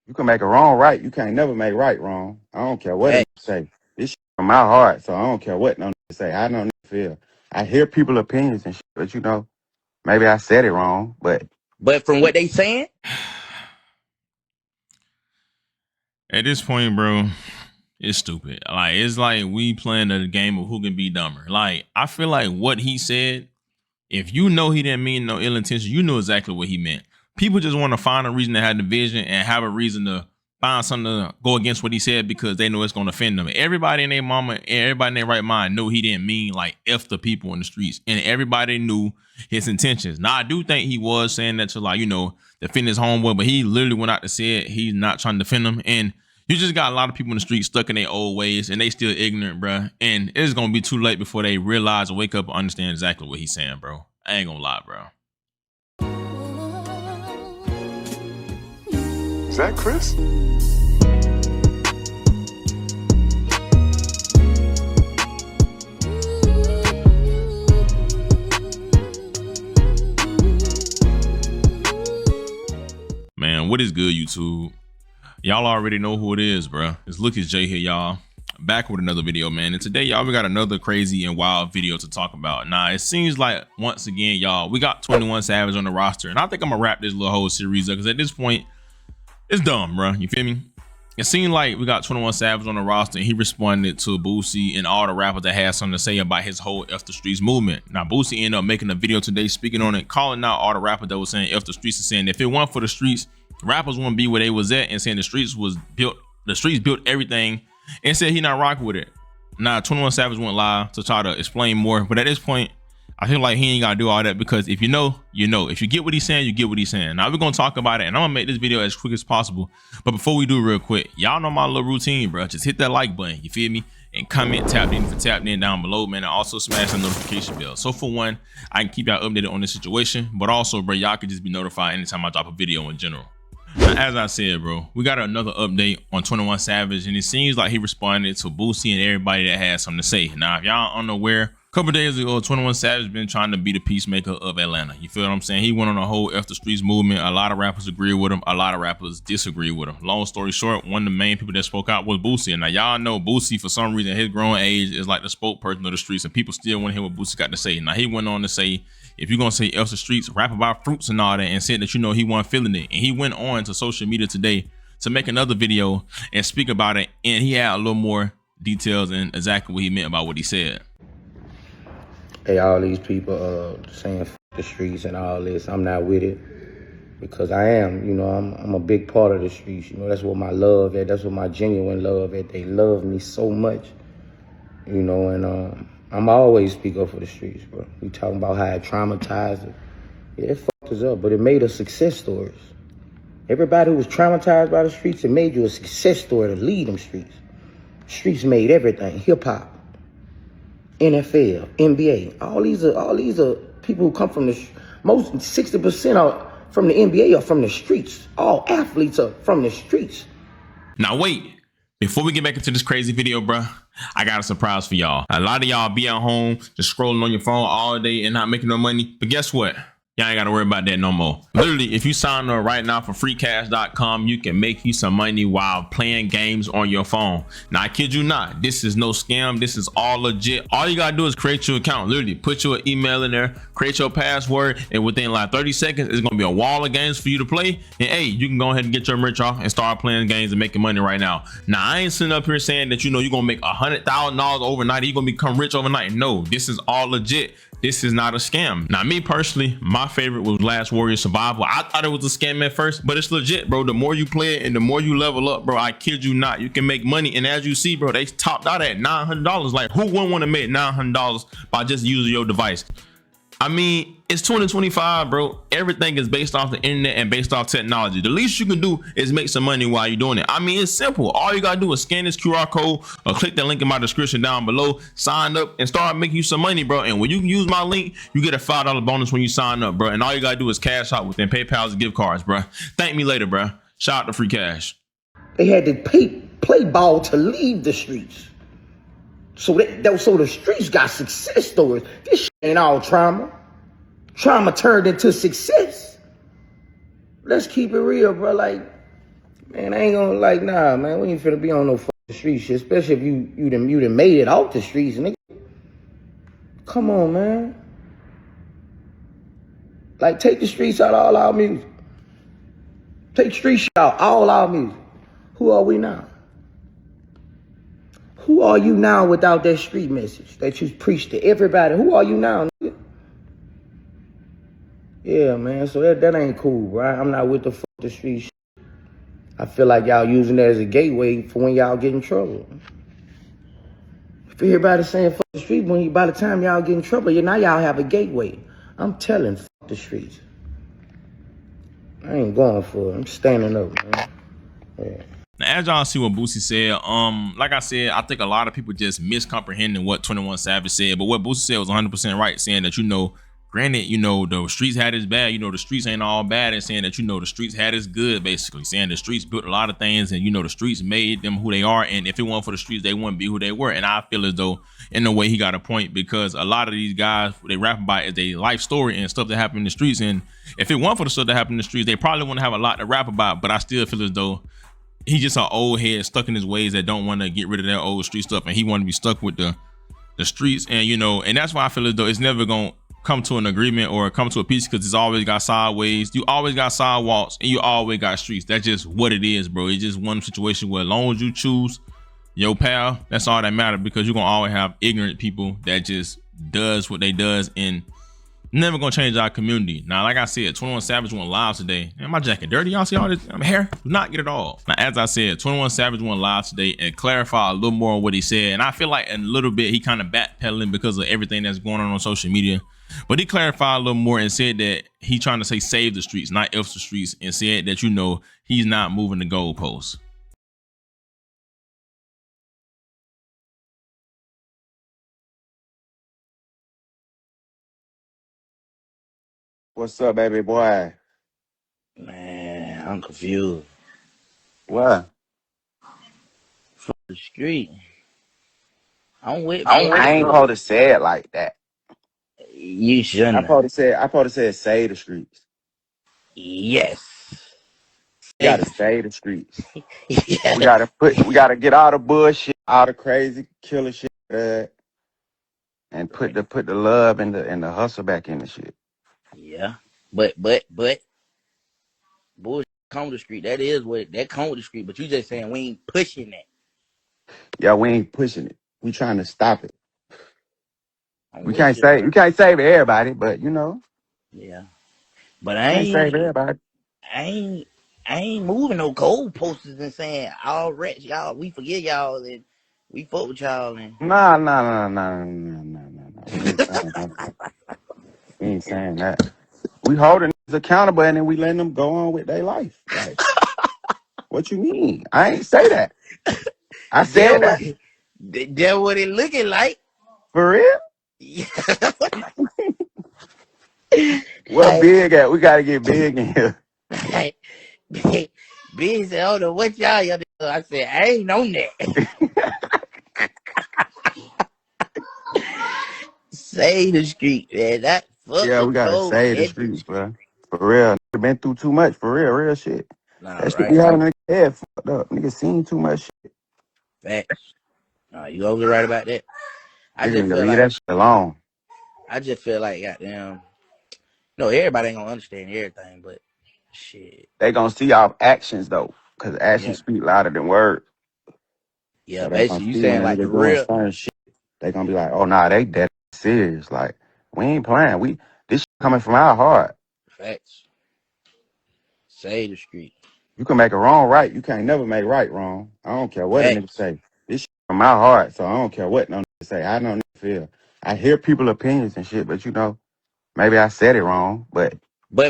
You can make a wrong right. You can't never make right wrong. I don't care what Hey, they say. This shit from my heart, so I don't care what no nigga say. I don't feel. I hear people's opinions and shit, but you know, maybe I said it wrong, but from what they saying, at this point, bro, it's stupid. Like, it's like we playing a game of who can be dumber. Like, I feel like what he said, if you know he didn't mean no ill intention, you know exactly what he meant. People just want to find a reason to have division and have a reason to find something to go against what he said because they know it's going to offend them. Everybody in their mama and everybody in their right mind knew he didn't mean like F the people in the streets, and everybody knew his intentions. Now, I do think he was saying that to, like, you know, defend his homeboy, but he literally went out to say it. He's not trying to defend him. And you just got a lot of people in the street stuck in their old ways and they still ignorant, bro. And it's going to be too late before they realize or wake up and understand exactly what he's saying, bro. I ain't gonna lie, bro. Is that Chris? Man, what is good, YouTube? Y'all already know who it is, bro. It's Lucas J here, y'all. Back with another video, man. And today, y'all, we got another crazy and wild video to talk about. Now, it seems like, once again, y'all, we got 21 Savage on the roster. And I think I'm gonna wrap this little whole series up because at this point, it's dumb, bro. You feel me? It seemed like we got 21 Savage on the roster and he responded to Boosie and all the rappers that had something to say about his whole F the Streets movement. Now, Boosie ended up making a video today speaking on it, calling out all the rappers that was saying F the Streets and saying if it weren't for the streets, rappers wouldn't be where they was at, and saying the streets built everything, and said he not rock with it. Now, 21 Savage went live to try to explain more, but at this point, I feel like he ain't gotta do all that because if you know, you know. If you get what he's saying, you get what he's saying. Now, we're gonna talk about it, and I'm gonna make this video as quick as possible. But before we do, real quick, y'all know my little routine, bro. Just hit that like button, you feel me? And comment, tap in down below, man, and also smash the notification bell. So for one, I can keep y'all updated on this situation, but also, bro, y'all can just be notified anytime I drop a video in general. Now, as I said, bro, we got another update on 21 Savage, and it seems like he responded to Boosie and everybody that had something to say. Now, if y'all unaware, a couple days ago, 21 Savage been trying to be the peacemaker of Atlanta. You feel what I'm saying? He went on a whole F the Streets movement. A lot of rappers agree with him. A lot of rappers disagree with him. Long story short, one of the main people that spoke out was Boosie. And now y'all know Boosie, for some reason, his grown age is like the spokesperson of the streets, and people still want to hear what Boosie got to say. Now, he went on to say, if you're gonna say F the Streets, rap about fruits and all that, and said that, you know, he wasn't feeling it. And he went on to social media today to make another video and speak about it, and he had a little more details and exactly what he meant about what he said. Hey, all these people saying F the streets and all this, I'm not with it because I am, you know, I'm a big part of the streets. You know, that's what my love at. That's what my genuine love at. They love me so much, you know, and I'm always speak up for the streets, bro. We talking about how it traumatized it. Yeah, it fucked us up, but it made us success stories. Everybody who was traumatized by the streets, it made you a success story to lead them streets. Streets made everything, hip hop, NFL, NBA. All these are people who come from the, most 60% are from the NBA are from the streets. All athletes are from the streets. Now wait, before we get back into this crazy video, bro, I got a surprise for y'all. A lot of y'all be at home just scrolling on your phone all day and not making no money, but guess what? Y'all ain't gotta worry about that no more. Literally, if you sign up right now for freecash.com, you can make you some money while playing games on your phone. Now, I kid you not, this is no scam. This is all legit. All you gotta do is create your account. Literally, put your email in there, create your password, and within like 30 seconds, it's gonna be a wall of games for you to play. And hey, you can go ahead and get your merch off and start playing games and making money right now. Now, I ain't sitting up here saying that, you know, you're gonna make $100,000 overnight. You're gonna become rich overnight. No, this is all legit. This is not a scam. Now, me personally, my favorite was Last Warrior Survival. I thought it was a scam at first, but it's legit, bro. The more you play it and the more you level up, bro, I kid you not, you can make money. And as you see, bro, they topped out at $900. Like, who wouldn't want to make $900 by just using your device? I mean, it's 2025, bro. Everything is based off the internet and based off technology. The least you can do is make some money while you're doing it. I mean, it's simple. All you gotta do is scan this QR code or click that link in my description down below, sign up, and start making you some money, bro. And when you use my link, you get a $5 bonus when you sign up, bro. And all you gotta do is cash out within PayPal's gift cards, bro. Thank me later, bro. Shout out to Free Cash. They had to play ball to leave the streets. So the streets got success stories. This shit ain't all trauma. Trauma turned into success. Let's keep it real, bro. Like, Man, I ain't gonna like, nah, man, we ain't finna be on no fucking street shit, especially if you done made it off the streets, nigga. Come on, man. Like, take the streets out of all our music. Take street shit out, all our music. Who are we now? Who are you now without that street message that you preach to everybody? Who are you now, nigga? Yeah, man, so that ain't cool, bro. I'm not with the street shit. I feel like y'all using that as a gateway for when y'all get in trouble. If everybody saying fuck the street, by the time y'all get in trouble, now y'all have a gateway. I'm telling fuck the streets. I ain't going for it. I'm standing up, man. Yeah. Now, as y'all see what Boosie said, like I said, I think a lot of people just miscomprehending what 21 Savage said. But what Boosie said was 100% right, saying that, granted, the streets had its bad, the streets ain't all bad, and saying that, the streets had its good, basically. Saying the streets built a lot of things, and, the streets made them who they are, and if it weren't for the streets, they wouldn't be who they were. And I feel as though, in a way, he got a point, because a lot of these guys, they rap about is their life story and stuff that happened in the streets, and if it weren't for the stuff that happened in the streets, they probably wouldn't have a lot to rap about. But I still feel as though he's just an old head stuck in his ways that don't want to get rid of that old street stuff, and he want to be stuck with the streets. And and that's why I feel as though it's never gonna come to an agreement or come to a peace, because it's always got sideways. You always got sidewalks, and you always got streets. That's just what it is, bro. It's just one situation where, as long as you choose your path, that's all that matters, because you're gonna always have ignorant people that just does what they does, and never gonna change our community. Now, like I said, 21 Savage went live today. Man, my jacket dirty. Y'all see all this hair? Do not get it all. Now, as I said, 21 Savage went live today and clarified a little more on what he said. And I feel like in a little bit he kind of backpedaling because of everything that's going on social media. But he clarified a little more and said that he trying to say save the streets, not F the streets, and said that he's not moving the goalposts. What's up, baby boy? Man, I'm confused. What? The street. I'm with I Boosie. ain't supposed to say it like that. You I shouldn't. supposed to say save the streets. Yes. We gotta save the streets. Yes. We gotta get all the bullshit, all the crazy killer shit, and put the love and the hustle back in the shit. Yeah. But Bullshit come the street. That is what that come with the street. But you just saying we ain't pushing that. Yeah, we ain't pushing it. We trying to stop it. We can't save everybody, but Yeah. But can't save everybody. I ain't moving no gold posters and saying all rats, y'all, we forget y'all and we fuck with y'all and Nah. We ain't saying that. We holding niggas accountable, and then we letting them go on with their life. Like, what you mean? I ain't say that. I said that. That's what it looking like. For real? Yeah. What big at? We gotta get big in here. Big said, "Oh no, what y'all doing?" I said, "I ain't on that." Save the street, man. That fuck Yeah, the we gotta code. save the streets, bro. For real. Nigga been through too much. For real shit. Nah, That shit right. be having a head fucked up. Nigga seen too much shit. Facts. You always right about that. I Nigga just need to feel leave like that shit alone. goddamn. No, everybody ain't gonna understand everything, but shit. They gonna see our actions though, cause actions speak louder than words. Yeah, So they gonna basically you see when saying a like the nigga doing real certain shit. They gonna be like, oh nah, they dead serious. Like, we ain't playing. This shit coming from our heart. facts. Save the street. You can make a wrong right. You can't never make right wrong. I don't care what a nigga say. This shit from my heart, so I don't care what no nigga say. I don't feel. I hear people opinions and shit, but maybe I said it wrong. But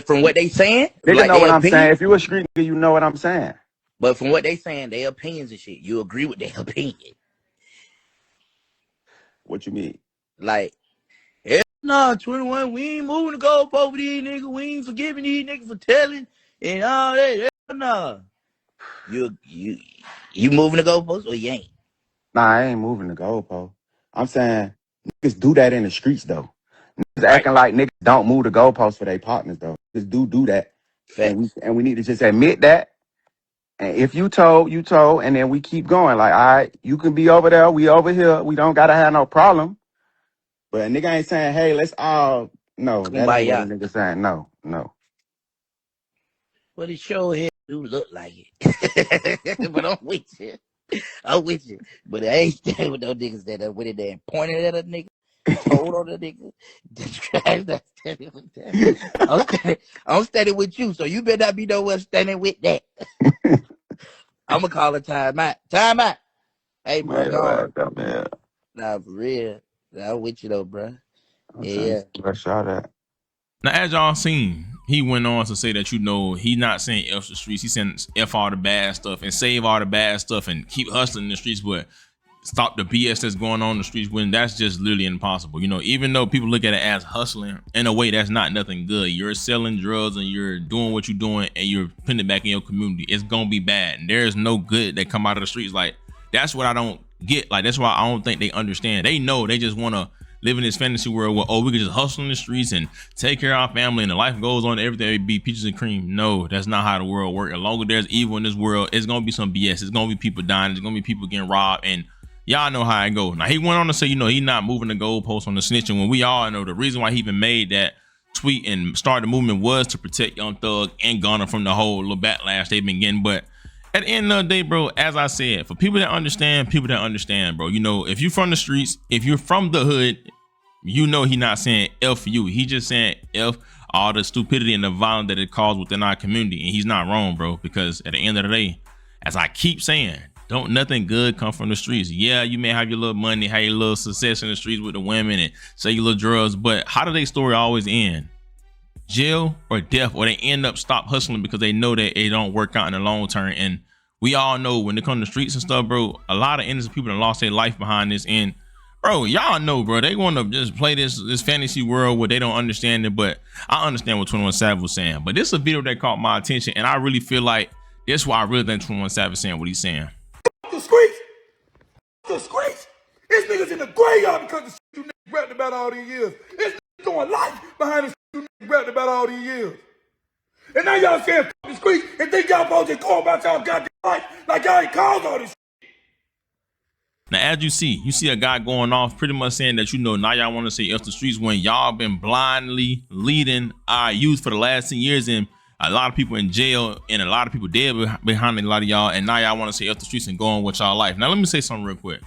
from what they saying, nigga like know their what I'm saying. opinion. If you a street nigga, you know what I'm saying. But from what they saying, their opinions and shit, you agree with their opinion. What you mean? Like, hell nah, 21, we ain't moving the goalpost for these niggas. We ain't forgiving these niggas for telling and all that. Hell nah. You moving the goalpost or you ain't? Nah, I ain't moving the goalpost. I'm saying niggas do that in the streets though. Niggas Right. acting like niggas don't move the goalposts for their partners though. Just do that. Facts. And we need to just admit that And if you told, you told, and then we keep going. Like, all right, you can be over there, we over here. We don't gotta have no problem. But a nigga ain't saying, hey, let's all. No, that ain't what a Kumbaya. nigga saying. No, no. But it sure here do look like it. But I'm with you. I'm with you. But I ain't standing with those niggas that went in there and pointed at a nigga, told on a nigga. I'm not standing with that. I'm standing with you, so you better not be nowhere standing with that. I'm gonna call a timeout. Timeout. Hey, bro, Man, gone. man. Nah, for real. Nah, I'm with you though, bro. I'm trying to Yeah. see where I shot at. Now, as y'all seen, he went on to say that, you know, he not saying F the streets. He saying F all the bad stuff and save all the bad stuff and keep hustling in the streets, but stop the BS that's going on in the streets, when that's just literally impossible. You know, even though people look at it as hustling, in a way that's not nothing good. You're selling drugs and you're doing what you're doing and you're putting it back in your community. It's gonna be bad. And there's no good that come out of the streets. Like, that's what I don't get. Like, that's why I don't think they understand. They know, they just want to live in this fantasy world where, oh, we can just hustle in the streets and take care of our family and the life goes on, everything will be peaches and cream. No, that's not how the world works. As long as there's evil in this world, it's gonna be some BS. It's gonna be people dying. It's gonna be people getting robbed, and y'all know how it go. Now, he went on to say, you know, he not moving the goalposts on the snitching, when we all know the reason why he even made that tweet and started the movement was to protect Young Thug and Gunna from the whole little backlash they've been getting. But at the end of the day, bro, as I said, for people that understand, bro, you know, if you're from the streets, if you're from the hood, you know he not saying F you. He just saying F all the stupidity and the violence that it caused within our community. And he's not wrong, bro, because at the end of the day, as I keep saying, don't nothing good come from the streets. Yeah, you may have your little money, have your little success in the streets with the women and say your little drugs, but how do they story always end? Jail or death, or they end up stop hustling because they know that it don't work out in the long term. And we all know when it comes to streets and stuff, bro, a lot of innocent people that lost their life behind this. And bro, y'all know, bro, they want to just play this fantasy world where they don't understand it. But I understand what 21 Savage was saying. But this is a video that caught my attention, and I really feel like this is why I really think 21 Savage is saying what he's saying. The streets. The streets. It's niggas in the graveyard because the shit you niggas rapped about all these years. It's niggas doing life behind the shit you niggas rapped about all these years. And now y'all saying fuck the streets and think y'all supposed to go about y'all goddamn life like y'all ain't caused all this shit. Now, as you see a guy going off pretty much saying that, you know, now y'all want to say F the streets when y'all been blindly leading our youth for the last 10 years, and a lot of people in jail and a lot of people dead behind a lot of y'all, and now y'all want to say F the streets and go on with y'all life. Now, let me say something real quick.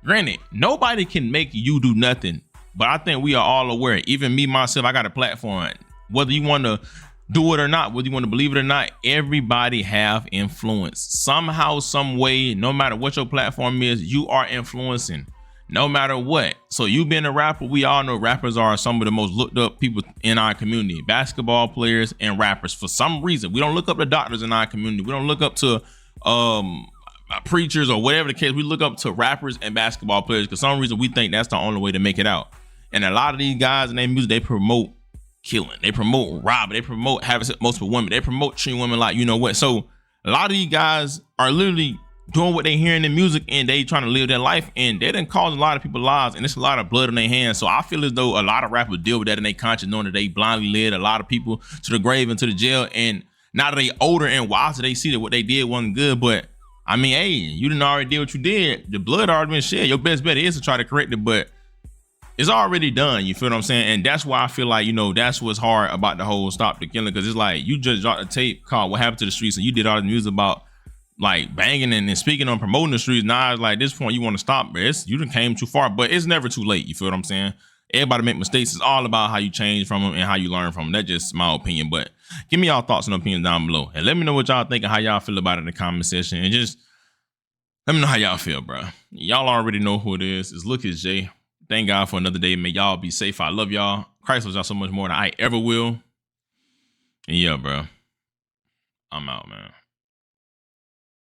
Granted, nobody can make you do nothing, but I think we are all aware, even me, myself, I got a platform. Whether you want to do it or not, whether you want to believe it or not, everybody have influence. Somehow, some way, no matter what your platform is, you are influencing. No matter what. So you being a rapper, we all know rappers are some of the most looked up people in our community. Basketball players and rappers. For some reason, we don't look up to doctors in our community. We don't look up to preachers or whatever the case. We look up to rappers and basketball players because for some reason we think that's the only way to make it out. And a lot of these guys in their music, they promote killing. They promote robbing. They promote having multiple women. They promote treating women like you know what. So a lot of these guys are literally doing what they hear in the music and they trying to live their life, and they done cause a lot of people lives, and it's a lot of blood on their hands. So I feel as though a lot of rappers deal with that in their conscience, knowing that they blindly led a lot of people to the grave and to the jail. And now that they older and wiser, they see that what they did wasn't good. But I mean, hey, you didn't already did what you did. The blood already been shed. Your best bet is to try to correct it, but it's already done. You feel what I'm saying? And that's why I feel like, you know, that's what's hard about the whole stop the killing, because it's like you just dropped a tape called What Happened to the Streets, and you did all the music about like banging and speaking on promoting the streets. Now it's like this point you want to stop, but you done came too far, but it's never too late. You feel what I'm saying? Everybody make mistakes. It's all about how you change from them and how you learn from them. That's just my opinion. But give me y'all thoughts and opinions down below, and let me know what y'all think and how y'all feel about it in the comment section. And just let me know how y'all feel, bro. Y'all already know who it is. It's Look It's Jay. Thank God for another day. May y'all be safe. I love y'all. Christ loves y'all so much more than I ever will. And yeah, bro, I'm out, man.